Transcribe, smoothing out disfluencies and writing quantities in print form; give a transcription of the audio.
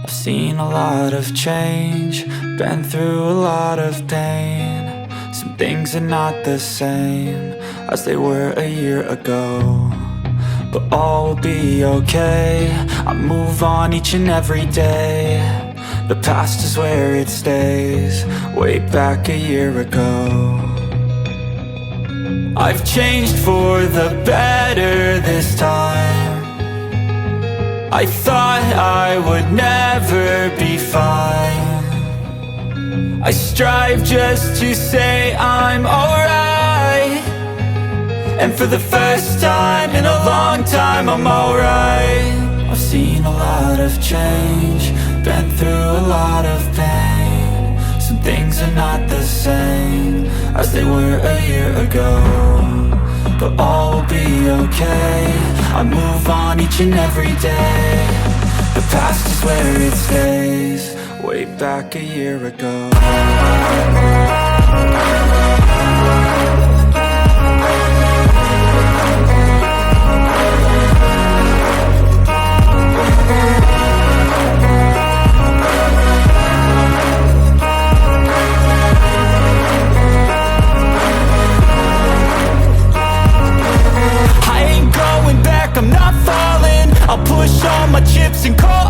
I've seen a lot of change, been through a lot of pain. Some things are not the same as they were a year ago, but all will be okay. I move on each and every day. The past is where it stays, way back a year ago. I've changed for the better this time. I thought I would never be fine. I strive just to say I'm alright, and for the first time in a long time I'm alright. I've seen a lot of change, been through a lot of pain. Some things are not the same as they were a year ago, but all will be okay. I move on each and every day. The past is where it stays, way back a year ago. I'm not falling, I'll push all my chips and call